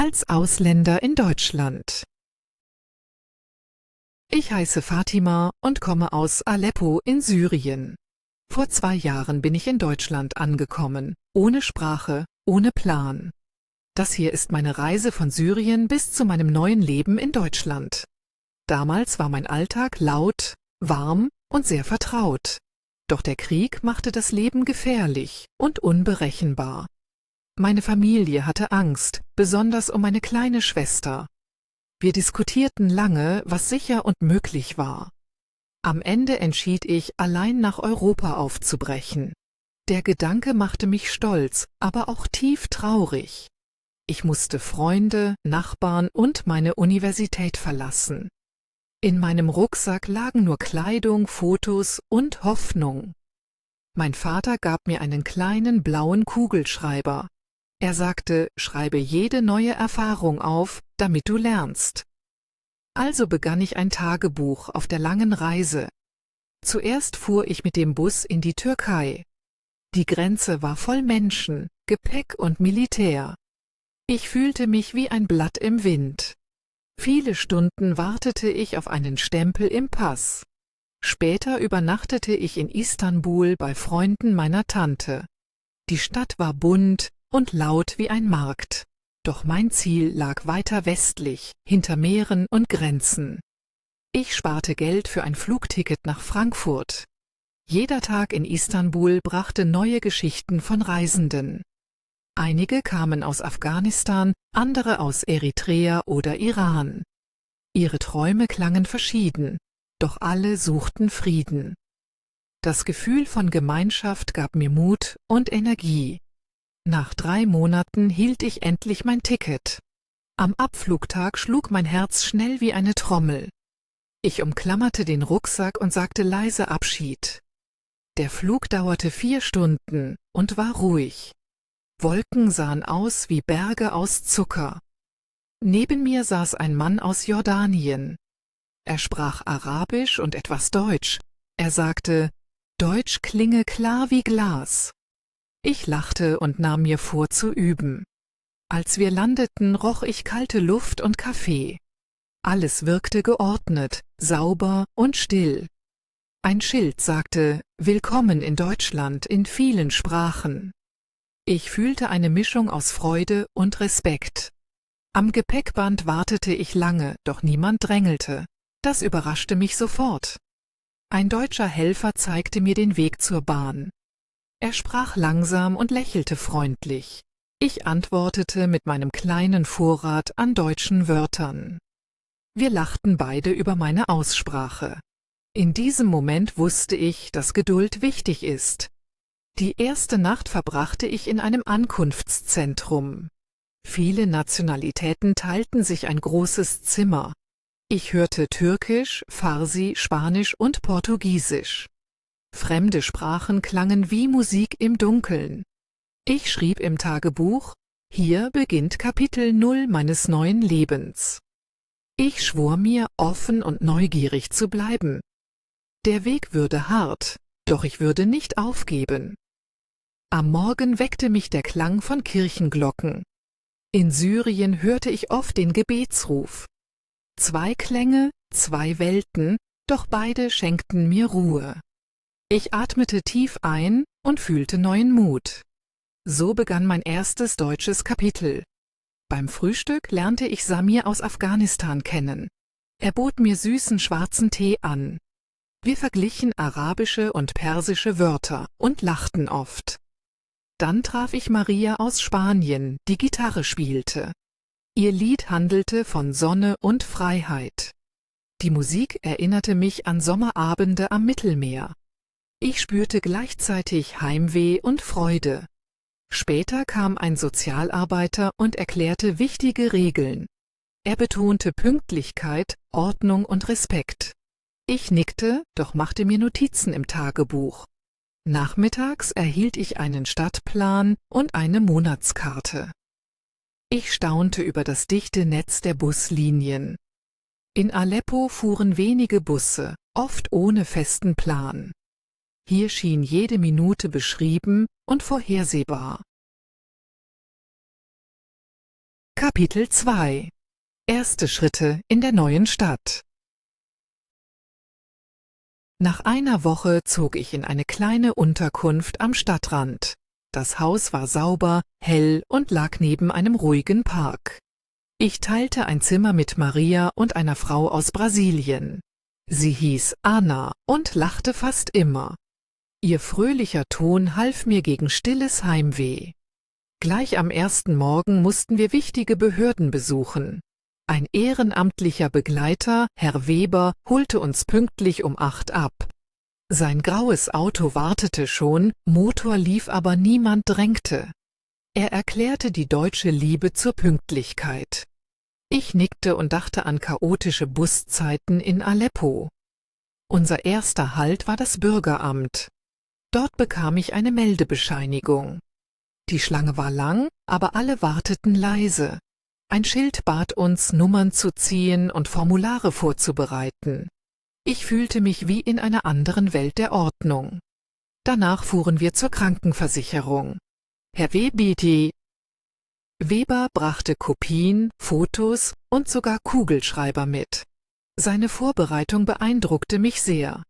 als Ausländer in Deutschland. Ich heiße Fatima und komme aus Aleppo in Syrien. Vor 2 Jahren bin ich in Deutschland angekommen, ohne Sprache, ohne Plan. Das hier ist meine Reise von Syrien bis zu meinem neuen Leben in Deutschland. Damals war mein Alltag laut, warm und sehr vertraut. Doch der Krieg machte das Leben gefährlich und unberechenbar. Meine Familie hatte Angst, besonders um meine kleine Schwester. Wir diskutierten lange, was sicher und möglich war. Am Ende entschied ich, allein nach Europa aufzubrechen. Der Gedanke machte mich stolz, aber auch tief traurig. Ich musste Freunde, Nachbarn und meine Universität verlassen. In meinem Rucksack lagen nur Kleidung, Fotos und Hoffnung. Mein Vater gab mir einen kleinen blauen Kugelschreiber. Er sagte, schreibe jede neue Erfahrung auf, damit du lernst. Also begann ich ein Tagebuch auf der langen Reise. Zuerst fuhr ich mit dem Bus in die Türkei. Die Grenze war voll Menschen, Gepäck und Militär. Ich fühlte mich wie ein Blatt im Wind. Viele Stunden wartete ich auf einen Stempel im Pass. Später übernachtete ich in Istanbul bei Freunden meiner Tante. Die Stadt war bunt und laut wie ein Markt. Doch mein Ziel lag weiter westlich, hinter Meeren und Grenzen. Ich sparte Geld für ein Flugticket nach Frankfurt. Jeder Tag in Istanbul brachte neue Geschichten von Reisenden. Einige kamen aus Afghanistan, andere aus Eritrea oder Iran. Ihre Träume klangen verschieden, doch alle suchten Frieden. Das Gefühl von Gemeinschaft gab mir Mut und Energie. Nach 3 Monaten hielt ich endlich mein Ticket. Am Abflugtag schlug mein Herz schnell wie eine Trommel. Ich umklammerte den Rucksack und sagte leise Abschied. Der Flug dauerte 4 Stunden und war ruhig. Wolken sahen aus wie Berge aus Zucker. Neben mir saß ein Mann aus Jordanien. Er sprach Arabisch und etwas Deutsch. Er sagte, Deutsch klinge klar wie Glas. Ich lachte und nahm mir vor zu üben. Als wir landeten, roch ich kalte Luft und Kaffee. Alles wirkte geordnet, sauber und still. Ein Schild sagte, Willkommen in Deutschland in vielen Sprachen. Ich fühlte eine Mischung aus Freude und Respekt. Am Gepäckband wartete ich lange, doch niemand drängelte. Das überraschte mich sofort. Ein deutscher Helfer zeigte mir den Weg zur Bahn. Er sprach langsam und lächelte freundlich. Ich antwortete mit meinem kleinen Vorrat an deutschen Wörtern. Wir lachten beide über meine Aussprache. In diesem Moment wusste ich, dass Geduld wichtig ist. Die erste Nacht verbrachte ich in einem Ankunftszentrum. Viele Nationalitäten teilten sich ein großes Zimmer. Ich hörte Türkisch, Farsi, Spanisch und Portugiesisch. Fremde Sprachen klangen wie Musik im Dunkeln. Ich schrieb im Tagebuch, hier beginnt Kapitel 0 meines neuen Lebens. Ich schwor mir, offen und neugierig zu bleiben. Der Weg würde hart, doch ich würde nicht aufgeben. Am Morgen weckte mich der Klang von Kirchenglocken. In Syrien hörte ich oft den Gebetsruf. 2 Klänge, 2 Welten, doch beide schenkten mir Ruhe. Ich atmete tief ein und fühlte neuen Mut. So begann mein erstes deutsches Kapitel. Beim Frühstück lernte ich Samir aus Afghanistan kennen. Er bot mir süßen schwarzen Tee an. Wir verglichen arabische und persische Wörter und lachten oft. Dann traf ich Maria aus Spanien, die Gitarre spielte. Ihr Lied handelte von Sonne und Freiheit. Die Musik erinnerte mich an Sommerabende am Mittelmeer. Ich spürte gleichzeitig Heimweh und Freude. Später kam ein Sozialarbeiter und erklärte wichtige Regeln. Er betonte Pünktlichkeit, Ordnung und Respekt. Ich nickte, doch machte mir Notizen im Tagebuch. Nachmittags erhielt ich einen Stadtplan und eine Monatskarte. Ich staunte über das dichte Netz der Buslinien. In Aleppo fuhren wenige Busse, oft ohne festen Plan. Hier schien jede Minute beschrieben und vorhersehbar. Kapitel 2 Erste Schritte in der neuen Stadt. Nach einer Woche zog ich in eine kleine Unterkunft am Stadtrand. Das Haus war sauber, hell und lag neben einem ruhigen Park. Ich teilte ein Zimmer mit Maria und einer Frau aus Brasilien. Sie hieß Ana und lachte fast immer. Ihr fröhlicher Ton half mir gegen stilles Heimweh. Gleich am ersten Morgen mussten wir wichtige Behörden besuchen. Ein ehrenamtlicher Begleiter, Herr Weber, holte uns pünktlich um 8 ab. Sein graues Auto wartete schon, Motor lief, aber niemand drängte. Er erklärte die deutsche Liebe zur Pünktlichkeit. Ich nickte und dachte an chaotische Buszeiten in Aleppo. Unser erster Halt war das Bürgeramt. Dort bekam ich eine Meldebescheinigung. Die Schlange war lang, aber alle warteten leise. Ein Schild bat uns, Nummern zu ziehen und Formulare vorzubereiten. Ich fühlte mich wie in einer anderen Welt der Ordnung. Danach fuhren wir zur Krankenversicherung. Herr Weber brachte Kopien, Fotos und sogar Kugelschreiber mit. Seine Vorbereitung beeindruckte mich sehr.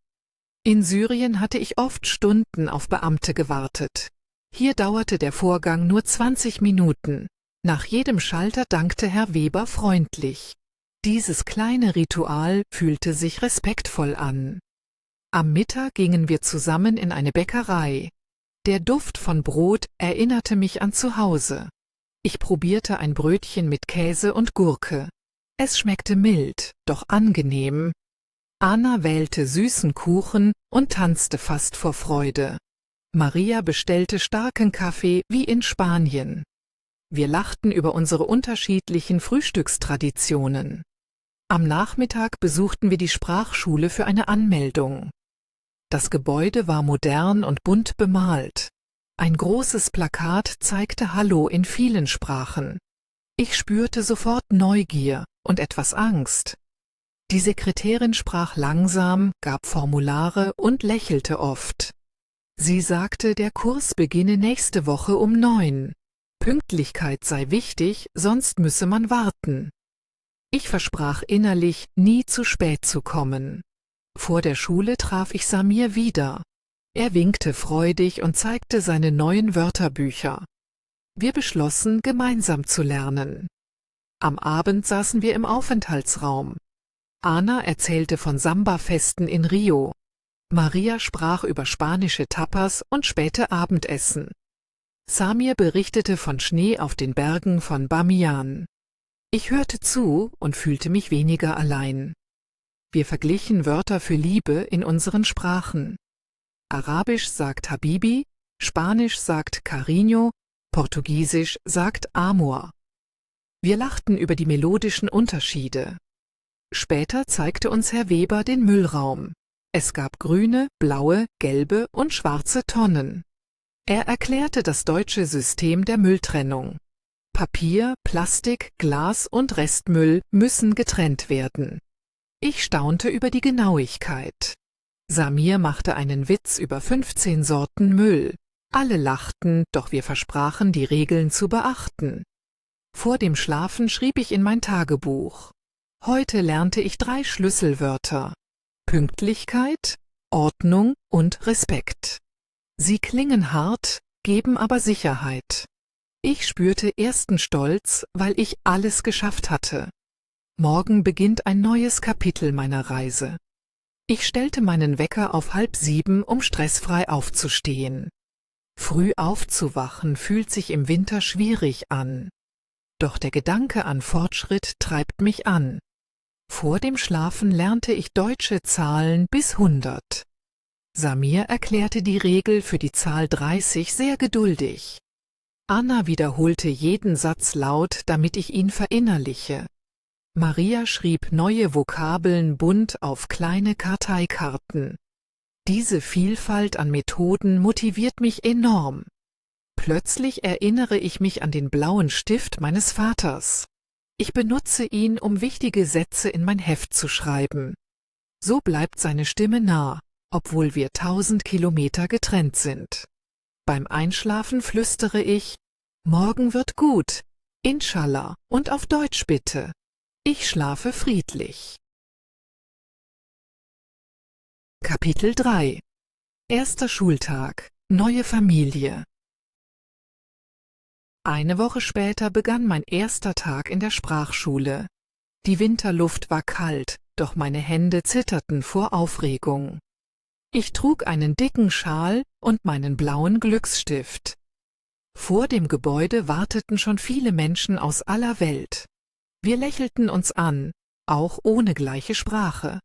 In Syrien hatte ich oft Stunden auf Beamte gewartet. Hier dauerte der Vorgang nur 20 Minuten. Nach jedem Schalter dankte Herr Weber freundlich. Dieses kleine Ritual fühlte sich respektvoll an. Am Mittag gingen wir zusammen in eine Bäckerei. Der Duft von Brot erinnerte mich an zu Hause. Ich probierte ein Brötchen mit Käse und Gurke. Es schmeckte mild, doch angenehm. Anna wählte süßen Kuchen und tanzte fast vor Freude. Maria bestellte starken Kaffee wie in Spanien. Wir lachten über unsere unterschiedlichen Frühstückstraditionen. Am Nachmittag besuchten wir die Sprachschule für eine Anmeldung. Das Gebäude war modern und bunt bemalt. Ein großes Plakat zeigte Hallo in vielen Sprachen. Ich spürte sofort Neugier und etwas Angst. Die Sekretärin sprach langsam, gab Formulare und lächelte oft. Sie sagte, der Kurs beginne nächste Woche um 9. Pünktlichkeit sei wichtig, sonst müsse man warten. Ich versprach innerlich, nie zu spät zu kommen. Vor der Schule traf ich Samir wieder. Er winkte freudig und zeigte seine neuen Wörterbücher. Wir beschlossen, gemeinsam zu lernen. Am Abend saßen wir im Aufenthaltsraum. Ana erzählte von Samba-Festen in Rio. Maria sprach über spanische Tapas und späte Abendessen. Samir berichtete von Schnee auf den Bergen von Bamiyan. Ich hörte zu und fühlte mich weniger allein. Wir verglichen Wörter für Liebe in unseren Sprachen. Arabisch sagt Habibi, Spanisch sagt Cariño, Portugiesisch sagt Amor. Wir lachten über die melodischen Unterschiede. Später zeigte uns Herr Weber den Müllraum. Es gab grüne, blaue, gelbe und schwarze Tonnen. Er erklärte das deutsche System der Mülltrennung. Papier, Plastik, Glas und Restmüll müssen getrennt werden. Ich staunte über die Genauigkeit. Samir machte einen Witz über 15 Sorten Müll. Alle lachten, doch wir versprachen, die Regeln zu beachten. Vor dem Schlafen schrieb ich in mein Tagebuch. Heute lernte ich 3 Schlüsselwörter: Pünktlichkeit, Ordnung und Respekt. Sie klingen hart, geben aber Sicherheit. Ich spürte ersten Stolz, weil ich alles geschafft hatte. Morgen beginnt ein neues Kapitel meiner Reise. Ich stellte meinen Wecker auf 6:30, um stressfrei aufzustehen. Früh aufzuwachen fühlt sich im Winter schwierig an. Doch der Gedanke an Fortschritt treibt mich an. Vor dem Schlafen lernte ich deutsche Zahlen bis 100. Samir erklärte die Regel für die Zahl 30 sehr geduldig. Anna wiederholte jeden Satz laut, damit ich ihn verinnerliche. Maria schrieb neue Vokabeln bunt auf kleine Karteikarten. Diese Vielfalt an Methoden motiviert mich enorm. Plötzlich erinnere ich mich an den blauen Stift meines Vaters. Ich benutze ihn, um wichtige Sätze in mein Heft zu schreiben. So bleibt seine Stimme nah, obwohl wir 1000 Kilometer getrennt sind. Beim Einschlafen flüstere ich: Morgen wird gut, Inshallah und auf Deutsch bitte. Ich schlafe friedlich. Kapitel 3. Erster Schultag. Neue Familie. Eine Woche später begann mein erster Tag in der Sprachschule. Die Winterluft war kalt, doch meine Hände zitterten vor Aufregung. Ich trug einen dicken Schal und meinen blauen Glücksstift. Vor dem Gebäude warteten schon viele Menschen aus aller Welt. Wir lächelten uns an, auch ohne gleiche Sprache.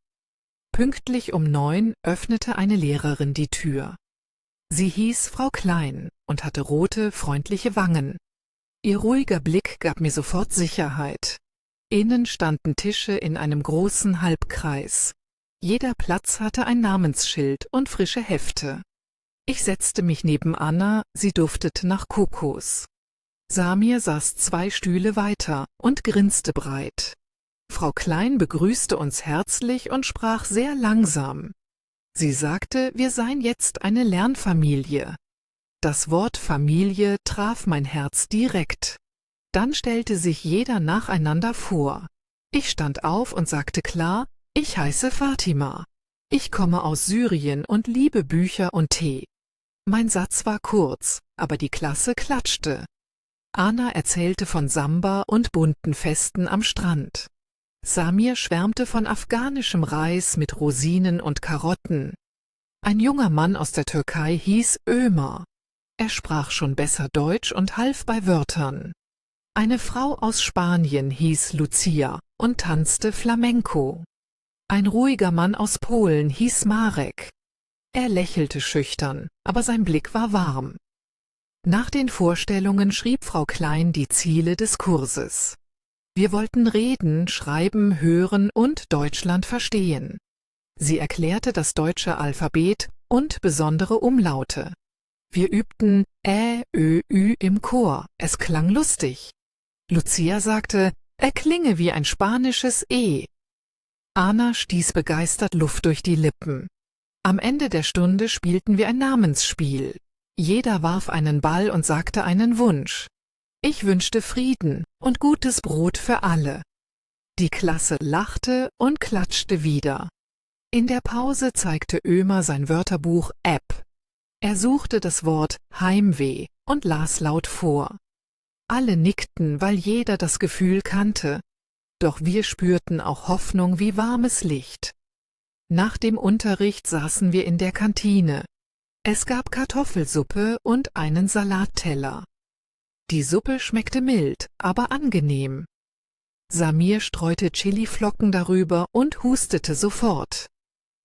Pünktlich um 9 öffnete eine Lehrerin die Tür. Sie hieß Frau Klein und hatte rote, freundliche Wangen. Ihr ruhiger Blick gab mir sofort Sicherheit. Innen standen Tische in einem großen Halbkreis. Jeder Platz hatte ein Namensschild und frische Hefte. Ich setzte mich neben Anna, sie duftete nach Kokos. Samir saß 2 Stühle weiter und grinste breit. Frau Klein begrüßte uns herzlich und sprach sehr langsam. Sie sagte, wir seien jetzt eine Lernfamilie. Das Wort Familie traf mein Herz direkt. Dann stellte sich jeder nacheinander vor. Ich stand auf und sagte klar, ich heiße Fatima. Ich komme aus Syrien und liebe Bücher und Tee. Mein Satz war kurz, aber die Klasse klatschte. Anna erzählte von Samba und bunten Festen am Strand. Samir schwärmte von afghanischem Reis mit Rosinen und Karotten. Ein junger Mann aus der Türkei hieß Ömer. Er sprach schon besser Deutsch und half bei Wörtern. Eine Frau aus Spanien hieß Lucia und tanzte Flamenco. Ein ruhiger Mann aus Polen hieß Marek. Er lächelte schüchtern, aber sein Blick war warm. Nach den Vorstellungen schrieb Frau Klein die Ziele des Kurses. Wir wollten reden, schreiben, hören und Deutschland verstehen. Sie erklärte das deutsche Alphabet und besondere Umlaute. Wir übten Ö, Ü im Chor, es klang lustig. Lucia sagte, er klinge wie ein spanisches E. Anna stieß begeistert Luft durch die Lippen. Am Ende der Stunde spielten wir ein Namensspiel. Jeder warf einen Ball und sagte einen Wunsch. Ich wünschte Frieden und gutes Brot für alle. Die Klasse lachte und klatschte wieder. In der Pause zeigte Ömer sein Wörterbuch App. Er suchte das Wort Heimweh und las laut vor. Alle nickten, weil jeder das Gefühl kannte. Doch wir spürten auch Hoffnung wie warmes Licht. Nach dem Unterricht saßen wir in der Kantine. Es gab Kartoffelsuppe und einen Salatteller. Die Suppe schmeckte mild, aber angenehm. Samir streute Chiliflocken darüber und hustete sofort.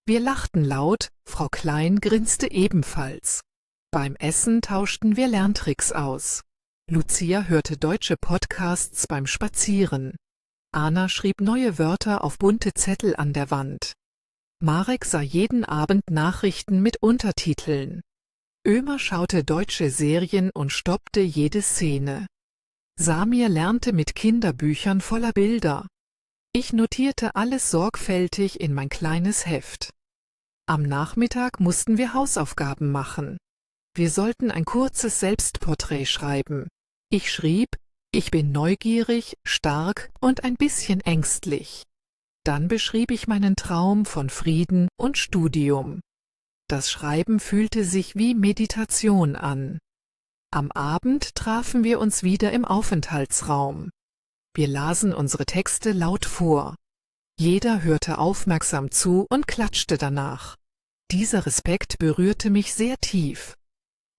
Wir lachten laut, Frau Klein grinste ebenfalls. Beim Essen tauschten wir Lerntricks aus. Lucia hörte deutsche Podcasts beim Spazieren. Anna schrieb neue Wörter auf bunte Zettel an der Wand. Marek sah jeden Abend Nachrichten mit Untertiteln. Ömer schaute deutsche Serien und stoppte jede Szene. Samir lernte mit Kinderbüchern voller Bilder. Ich notierte alles sorgfältig in mein kleines Heft. Am Nachmittag mussten wir Hausaufgaben machen. Wir sollten ein kurzes Selbstporträt schreiben. Ich schrieb, ich bin neugierig, stark und ein bisschen ängstlich. Dann beschrieb ich meinen Traum von Frieden und Studium. Das Schreiben fühlte sich wie Meditation an. Am Abend trafen wir uns wieder im Aufenthaltsraum. Wir lasen unsere Texte laut vor. Jeder hörte aufmerksam zu und klatschte danach. Dieser Respekt berührte mich sehr tief.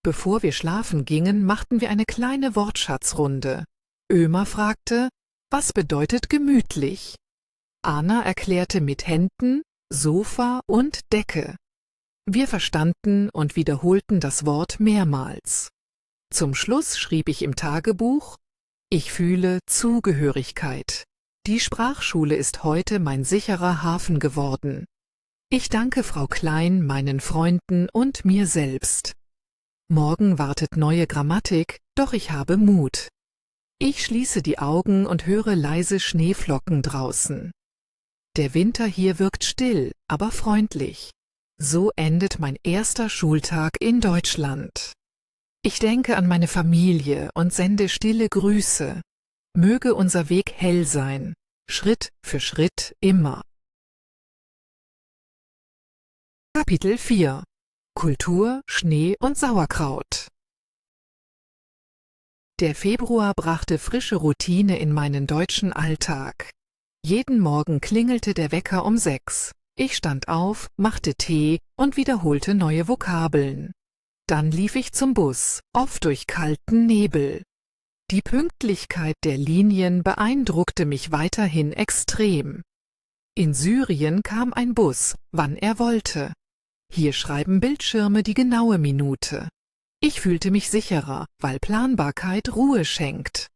Bevor wir schlafen gingen, machten wir eine kleine Wortschatzrunde. Ömer fragte, was bedeutet gemütlich? Anna erklärte mit Händen, Sofa und Decke. Wir verstanden und wiederholten das Wort mehrmals. Zum Schluss schrieb ich im Tagebuch, ich fühle Zugehörigkeit. Die Sprachschule ist heute mein sicherer Hafen geworden. Ich danke Frau Klein, meinen Freunden und mir selbst. Morgen wartet neue Grammatik, doch ich habe Mut. Ich schließe die Augen und höre leise Schneeflocken draußen. Der Winter hier wirkt still, aber freundlich. So endet mein erster Schultag in Deutschland. Ich denke an meine Familie und sende stille Grüße. Möge unser Weg hell sein, Schritt für Schritt immer. Kapitel 4: Kultur, Schnee und Sauerkraut. Der Februar brachte frische Routine in meinen deutschen Alltag. Jeden Morgen klingelte der Wecker um 6. Ich stand auf, machte Tee und wiederholte neue Vokabeln. Dann lief ich zum Bus, oft durch kalten Nebel. Die Pünktlichkeit der Linien beeindruckte mich weiterhin extrem. In Syrien kam ein Bus, wann er wollte. Hier schreiben Bildschirme die genaue Minute. Ich fühlte mich sicherer, weil Planbarkeit Ruhe schenkt.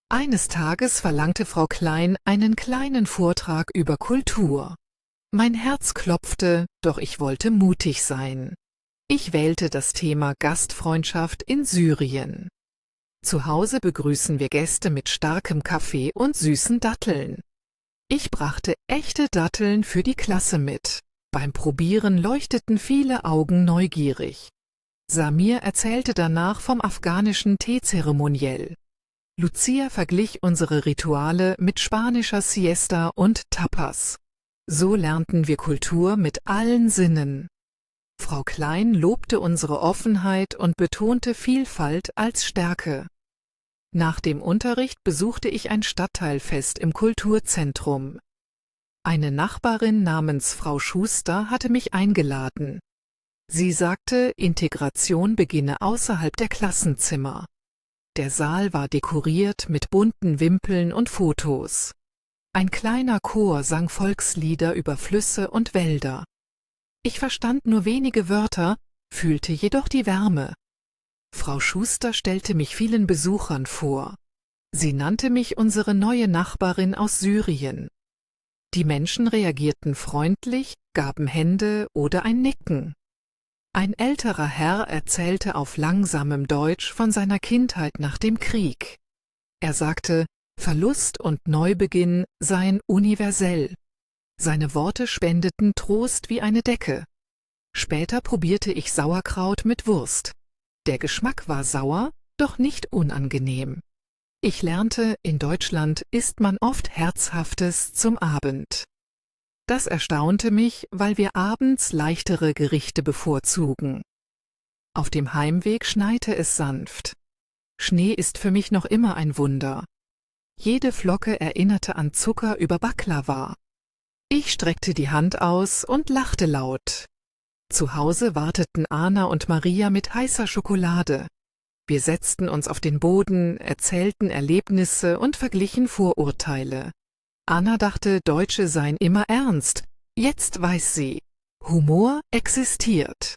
Eines Tages verlangte Frau Klein einen kleinen Vortrag über Kultur. Mein Herz klopfte, doch ich wollte mutig sein. Ich wählte das Thema Gastfreundschaft in Syrien. Zu Hause begrüßen wir Gäste mit starkem Kaffee und süßen Datteln. Ich brachte echte Datteln für die Klasse mit. Beim Probieren leuchteten viele Augen neugierig. Samir erzählte danach vom afghanischen Teezeremoniell. Lucia verglich unsere Rituale mit spanischer Siesta und Tapas. So lernten wir Kultur mit allen Sinnen. Frau Klein lobte unsere Offenheit und betonte Vielfalt als Stärke. Nach dem Unterricht besuchte ich ein Stadtteilfest im Kulturzentrum. Eine Nachbarin namens Frau Schuster hatte mich eingeladen. Sie sagte, Integration beginne außerhalb der Klassenzimmer. Der Saal war dekoriert mit bunten Wimpeln und Fotos. Ein kleiner Chor sang Volkslieder über Flüsse und Wälder. Ich verstand nur wenige Wörter, fühlte jedoch die Wärme. Frau Schuster stellte mich vielen Besuchern vor. Sie nannte mich unsere neue Nachbarin aus Syrien. Die Menschen reagierten freundlich, gaben Hände oder ein Nicken. Ein älterer Herr erzählte auf langsamem Deutsch von seiner Kindheit nach dem Krieg. Er sagte, Verlust und Neubeginn seien universell. Seine Worte spendeten Trost wie eine Decke. Später probierte ich Sauerkraut mit Wurst. Der Geschmack war sauer, doch nicht unangenehm. Ich lernte, in Deutschland isst man oft Herzhaftes zum Abend. Das erstaunte mich, weil wir abends leichtere Gerichte bevorzugen. Auf dem Heimweg schneite es sanft. Schnee ist für mich noch immer ein Wunder. Jede Flocke erinnerte an Zucker über Baklava. Ich streckte die Hand aus und lachte laut. Zu Hause warteten Anna und Maria mit heißer Schokolade. Wir setzten uns auf den Boden, erzählten Erlebnisse und verglichen Vorurteile. Anna dachte, Deutsche seien immer ernst. Jetzt weiß sie, Humor existiert.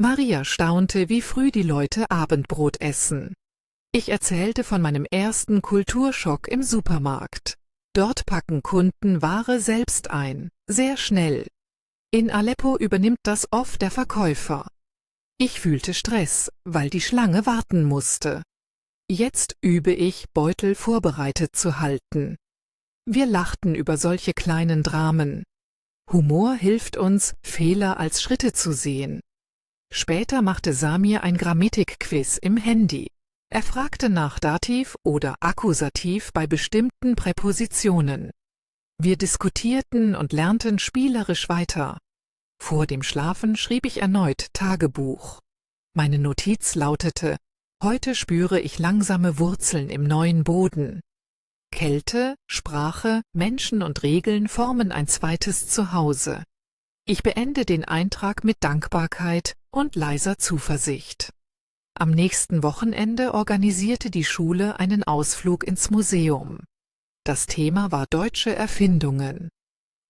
Maria staunte, wie früh die Leute Abendbrot essen. Ich erzählte von meinem ersten Kulturschock im Supermarkt. Dort packen Kunden Ware selbst ein, sehr schnell. In Aleppo übernimmt das oft der Verkäufer. Ich fühlte Stress, weil die Schlange warten musste. Jetzt übe ich, Beutel vorbereitet zu halten. Wir lachten über solche kleinen Dramen. Humor hilft uns, Fehler als Schritte zu sehen. Später machte Samir ein Grammatikquiz im Handy. Er fragte nach Dativ oder Akkusativ bei bestimmten Präpositionen. Wir diskutierten und lernten spielerisch weiter. Vor dem Schlafen schrieb ich erneut Tagebuch. Meine Notiz lautete: Heute spüre ich langsame Wurzeln im neuen Boden. Kälte, Sprache, Menschen und Regeln formen ein zweites Zuhause. Ich beende den Eintrag mit Dankbarkeit und leiser Zuversicht. Am nächsten Wochenende organisierte die Schule einen Ausflug ins Museum. Das Thema war deutsche Erfindungen.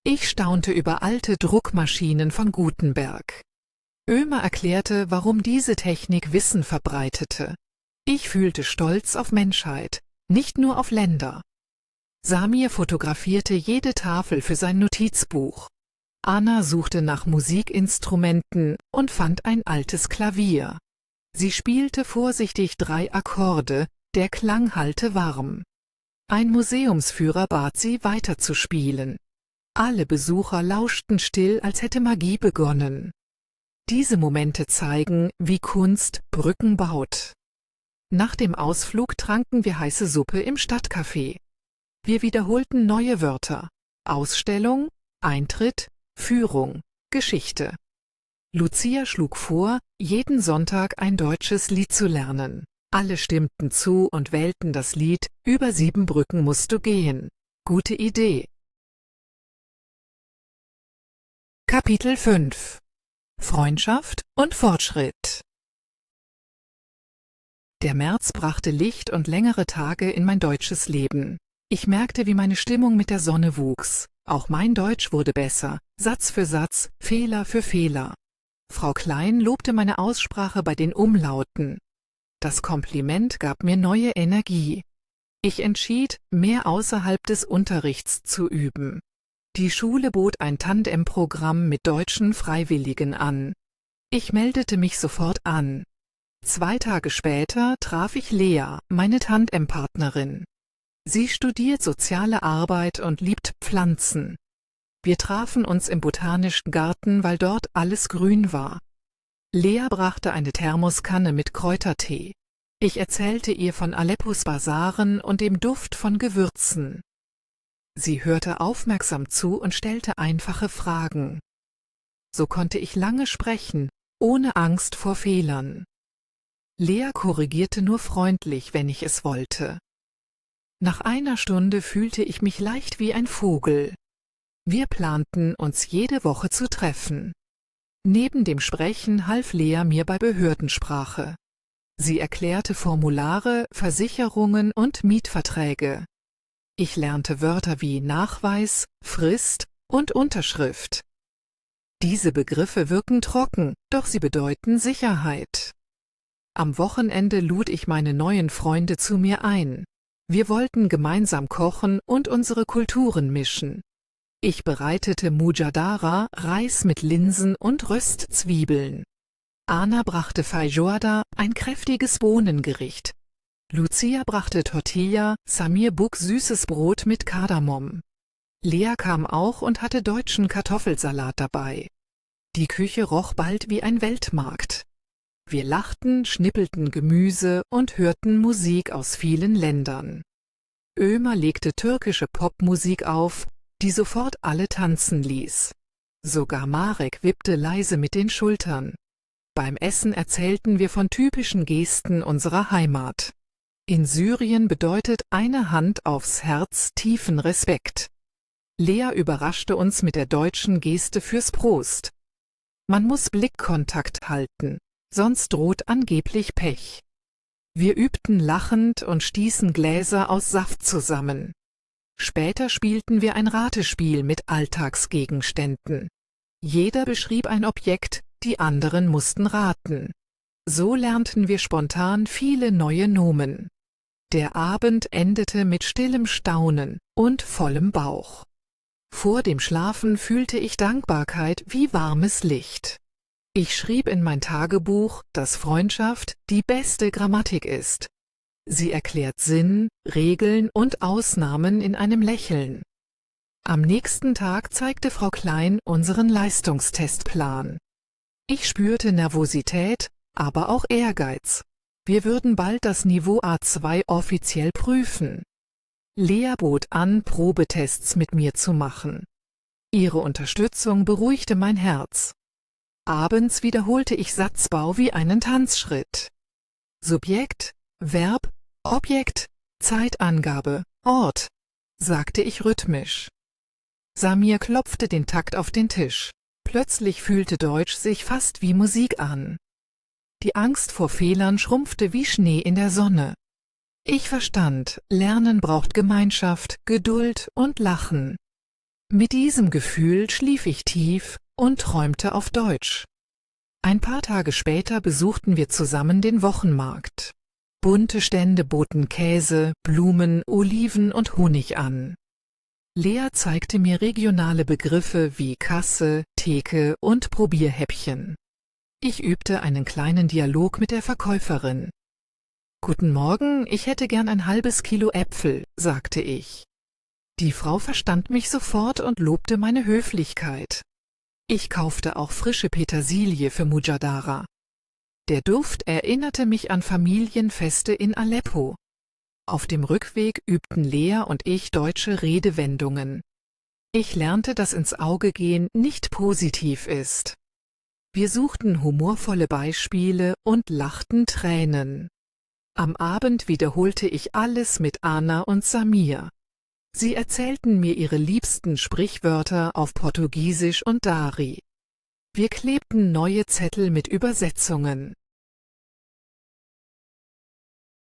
Ich staunte über alte Druckmaschinen von Gutenberg. Ömer erklärte, warum diese Technik Wissen verbreitete. Ich fühlte Stolz auf Menschheit, nicht nur auf Länder. Samir fotografierte jede Tafel für sein Notizbuch. Anna suchte nach Musikinstrumenten und fand ein altes Klavier. Sie spielte vorsichtig 3 Akkorde, der Klang hallte warm. Ein Museumsführer bat sie, weiterzuspielen. Alle Besucher lauschten still, als hätte Magie begonnen. Diese Momente zeigen, wie Kunst Brücken baut. Nach dem Ausflug tranken wir heiße Suppe im Stadtcafé. Wir wiederholten neue Wörter: Ausstellung, Eintritt, Führung, Geschichte. Lucia schlug vor, jeden Sonntag ein deutsches Lied zu lernen. Alle stimmten zu und wählten das Lied »Über 7 Brücken musst du gehen«. Gute Idee. Kapitel 5: Freundschaft und Fortschritt. Der März brachte Licht und längere Tage in mein deutsches Leben. Ich merkte, wie meine Stimmung mit der Sonne wuchs. Auch mein Deutsch wurde besser, Satz für Satz, Fehler für Fehler. Frau Klein lobte meine Aussprache bei den Umlauten. Das Kompliment gab mir neue Energie. Ich entschied, mehr außerhalb des Unterrichts zu üben. Die Schule bot ein Tandemprogramm mit deutschen Freiwilligen an. Ich meldete mich sofort an. 2 Tage später traf ich Lea, meine Tandempartnerin. Sie studiert soziale Arbeit und liebt Pflanzen. Wir trafen uns im Botanischen Garten, weil dort alles grün war. Lea brachte eine Thermoskanne mit Kräutertee. Ich erzählte ihr von Aleppos Basaren und dem Duft von Gewürzen. Sie hörte aufmerksam zu und stellte einfache Fragen. So konnte ich lange sprechen, ohne Angst vor Fehlern. Lea korrigierte nur freundlich, wenn ich es wollte. Nach einer Stunde fühlte ich mich leicht wie ein Vogel. Wir planten, uns jede Woche zu treffen. Neben dem Sprechen half Lea mir bei Behördensprache. Sie erklärte Formulare, Versicherungen und Mietverträge. Ich lernte Wörter wie Nachweis, Frist und Unterschrift. Diese Begriffe wirken trocken, doch sie bedeuten Sicherheit. Am Wochenende lud ich meine neuen Freunde zu mir ein. Wir wollten gemeinsam kochen und unsere Kulturen mischen. Ich bereitete Mujadara, Reis mit Linsen und Röstzwiebeln. Anna brachte Feijoada, ein kräftiges Bohnengericht. Lucia brachte Tortilla, Samir Buk süßes Brot mit Kardamom. Lea kam auch und hatte deutschen Kartoffelsalat dabei. Die Küche roch bald wie ein Weltmarkt. Wir lachten, schnippelten Gemüse und hörten Musik aus vielen Ländern. Ömer legte türkische Popmusik auf, die sofort alle tanzen ließ. Sogar Marek wippte leise mit den Schultern. Beim Essen erzählten wir von typischen Gesten unserer Heimat. In Syrien bedeutet eine Hand aufs Herz tiefen Respekt. Lea überraschte uns mit der deutschen Geste fürs Prost. Man muss Blickkontakt halten, sonst droht angeblich Pech. Wir übten lachend und stießen Gläser aus Saft zusammen. Später spielten wir ein Ratespiel mit Alltagsgegenständen. Jeder beschrieb ein Objekt, die anderen mussten raten. So lernten wir spontan viele neue Nomen. Der Abend endete mit stillem Staunen und vollem Bauch. Vor dem Schlafen fühlte ich Dankbarkeit wie warmes Licht. Ich schrieb in mein Tagebuch, dass Freundschaft die beste Grammatik ist. Sie erklärt Sinn, Regeln und Ausnahmen in einem Lächeln. Am nächsten Tag zeigte Frau Klein unseren Leistungstestplan. Ich spürte Nervosität, aber auch Ehrgeiz. Wir würden bald das Niveau A2 offiziell prüfen. Lea bot an, Probetests mit mir zu machen. Ihre Unterstützung beruhigte mein Herz. Abends wiederholte ich Satzbau wie einen Tanzschritt. Subjekt, Verb, Objekt, Zeitangabe, Ort, sagte ich rhythmisch. Samir klopfte den Takt auf den Tisch. Plötzlich fühlte Deutsch sich fast wie Musik an. Die Angst vor Fehlern schrumpfte wie Schnee in der Sonne. Ich verstand, Lernen braucht Gemeinschaft, Geduld und Lachen. Mit diesem Gefühl schlief ich tief und träumte auf Deutsch. Ein paar Tage später besuchten wir zusammen den Wochenmarkt. Bunte Stände boten Käse, Blumen, Oliven und Honig an. Lea zeigte mir regionale Begriffe wie Kasse, Theke und Probierhäppchen. Ich übte einen kleinen Dialog mit der Verkäuferin. »Guten Morgen, ich hätte gern ein halbes Kilo Äpfel«, sagte ich. Die Frau verstand mich sofort und lobte meine Höflichkeit. Ich kaufte auch frische Petersilie für Mujadara. Der Duft erinnerte mich an Familienfeste in Aleppo. Auf dem Rückweg übten Lea und ich deutsche Redewendungen. Ich lernte, dass ins Auge gehen nicht positiv ist. Wir suchten humorvolle Beispiele und lachten Tränen. Am Abend wiederholte ich alles mit Ana und Samir. Sie erzählten mir ihre liebsten Sprichwörter auf Portugiesisch und Dari. Wir klebten neue Zettel mit Übersetzungen.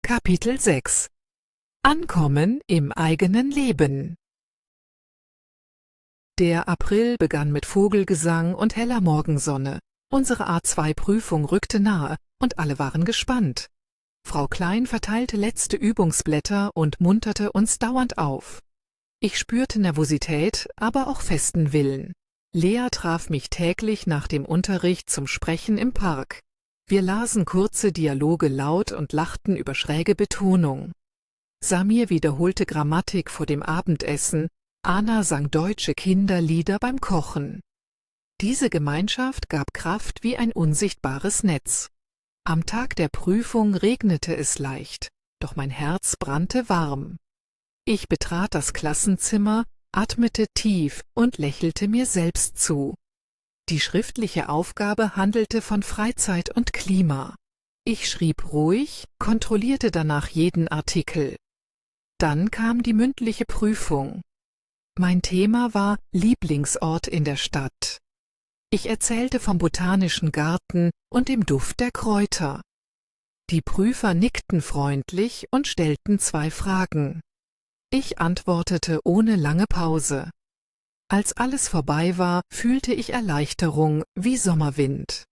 Kapitel 6 Ankommen im eigenen Leben. Der April begann mit Vogelgesang und heller Morgensonne. Unsere A2-Prüfung rückte nahe und alle waren gespannt. Frau Klein verteilte letzte Übungsblätter und munterte uns dauernd auf. Ich spürte Nervosität, aber auch festen Willen. Lea traf mich täglich nach dem Unterricht zum Sprechen im Park. Wir lasen kurze Dialoge laut und lachten über schräge Betonung. Samir wiederholte Grammatik vor dem Abendessen, Ana sang deutsche Kinderlieder beim Kochen. Diese Gemeinschaft gab Kraft wie ein unsichtbares Netz. Am Tag der Prüfung regnete es leicht, doch mein Herz brannte warm. Ich betrat das Klassenzimmer, atmete tief und lächelte mir selbst zu. Die schriftliche Aufgabe handelte von Freizeit und Klima. Ich schrieb ruhig, kontrollierte danach jeden Artikel. Dann kam die mündliche Prüfung. Mein Thema war Lieblingsort in der Stadt. Ich erzählte vom Botanischen Garten und dem Duft der Kräuter. Die Prüfer nickten freundlich und stellten 2 Fragen. Ich antwortete ohne lange Pause. Als alles vorbei war, fühlte ich Erleichterung wie Sommerwind.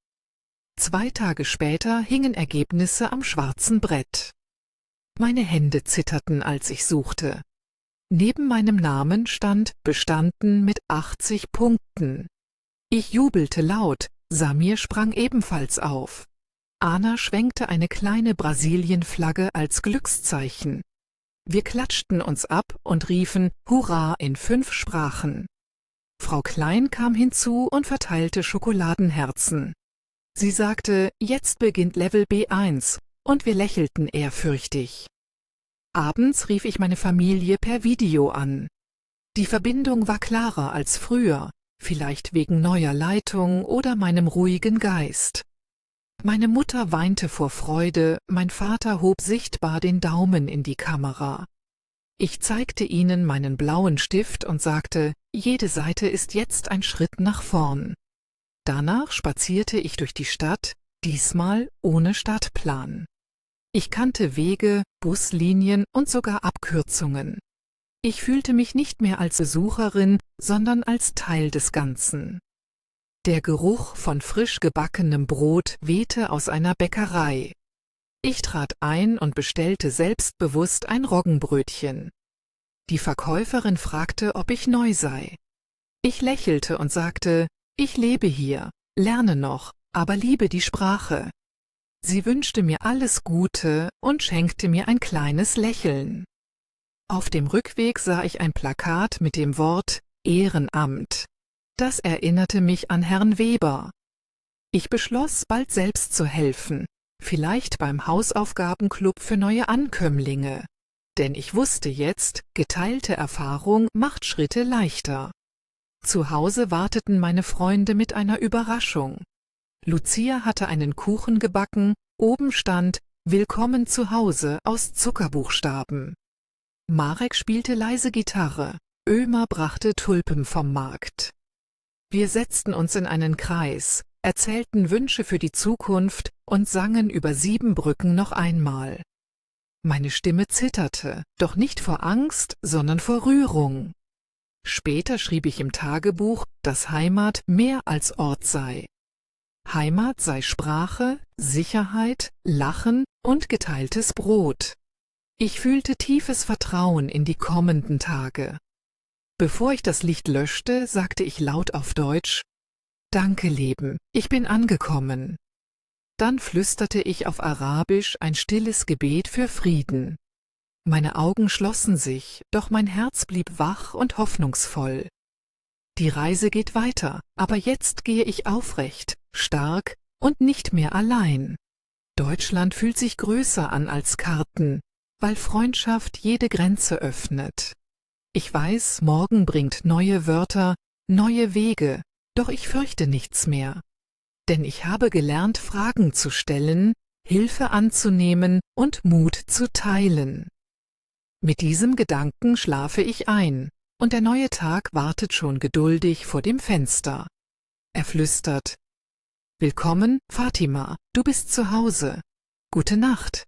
2 Tage später hingen Ergebnisse am schwarzen Brett. Meine Hände zitterten, als ich suchte. Neben meinem Namen stand bestanden mit 80 Punkten. Ich jubelte laut, Samir sprang ebenfalls auf. Ana schwenkte eine kleine Brasilienflagge als Glückszeichen. Wir klatschten uns ab und riefen Hurra in 5 Sprachen. Frau Klein kam hinzu und verteilte Schokoladenherzen. Sie sagte, jetzt beginnt Level B1, und wir lächelten ehrfürchtig. Abends rief ich meine Familie per Video an. Die Verbindung war klarer als früher, vielleicht wegen neuer Leitung oder meinem ruhigen Geist. Meine Mutter weinte vor Freude, mein Vater hob sichtbar den Daumen in die Kamera. Ich zeigte ihnen meinen blauen Stift und sagte, jede Seite ist jetzt ein Schritt nach vorn. Danach spazierte ich durch die Stadt, diesmal ohne Stadtplan. Ich kannte Wege, Buslinien und sogar Abkürzungen. Ich fühlte mich nicht mehr als Besucherin, sondern als Teil des Ganzen. Der Geruch von frisch gebackenem Brot wehte aus einer Bäckerei. Ich trat ein und bestellte selbstbewusst ein Roggenbrötchen. Die Verkäuferin fragte, ob ich neu sei. Ich lächelte und sagte, ich lebe hier, lerne noch, aber liebe die Sprache. Sie wünschte mir alles Gute und schenkte mir ein kleines Lächeln. Auf dem Rückweg sah ich ein Plakat mit dem Wort Ehrenamt. Das erinnerte mich an Herrn Weber. Ich beschloss, bald selbst zu helfen, vielleicht beim Hausaufgabenclub für neue Ankömmlinge. Denn ich wusste jetzt, geteilte Erfahrung macht Schritte leichter. Zu Hause warteten meine Freunde mit einer Überraschung. Lucia hatte einen Kuchen gebacken, oben stand »Willkommen zu Hause« aus Zuckerbuchstaben. Marek spielte leise Gitarre, Ömer brachte Tulpen vom Markt. Wir setzten uns in einen Kreis, erzählten Wünsche für die Zukunft und sangen über Siebenbrücken noch einmal. Meine Stimme zitterte, doch nicht vor Angst, sondern vor Rührung. Später schrieb ich im Tagebuch, dass Heimat mehr als Ort sei. Heimat sei Sprache, Sicherheit, Lachen und geteiltes Brot. Ich fühlte tiefes Vertrauen in die kommenden Tage. Bevor ich das Licht löschte, sagte ich laut auf Deutsch, »Danke, Leben, ich bin angekommen.« Dann flüsterte ich auf Arabisch ein stilles Gebet für Frieden. Meine Augen schlossen sich, doch mein Herz blieb wach und hoffnungsvoll. Die Reise geht weiter, aber jetzt gehe ich aufrecht, stark und nicht mehr allein. Deutschland fühlt sich größer an als Karten, weil Freundschaft jede Grenze öffnet. Ich weiß, morgen bringt neue Wörter, neue Wege, doch ich fürchte nichts mehr. Denn ich habe gelernt, Fragen zu stellen, Hilfe anzunehmen und Mut zu teilen. Mit diesem Gedanken schlafe ich ein, und der neue Tag wartet schon geduldig vor dem Fenster. Er flüstert: Willkommen, Fatima, du bist zu Hause. Gute Nacht.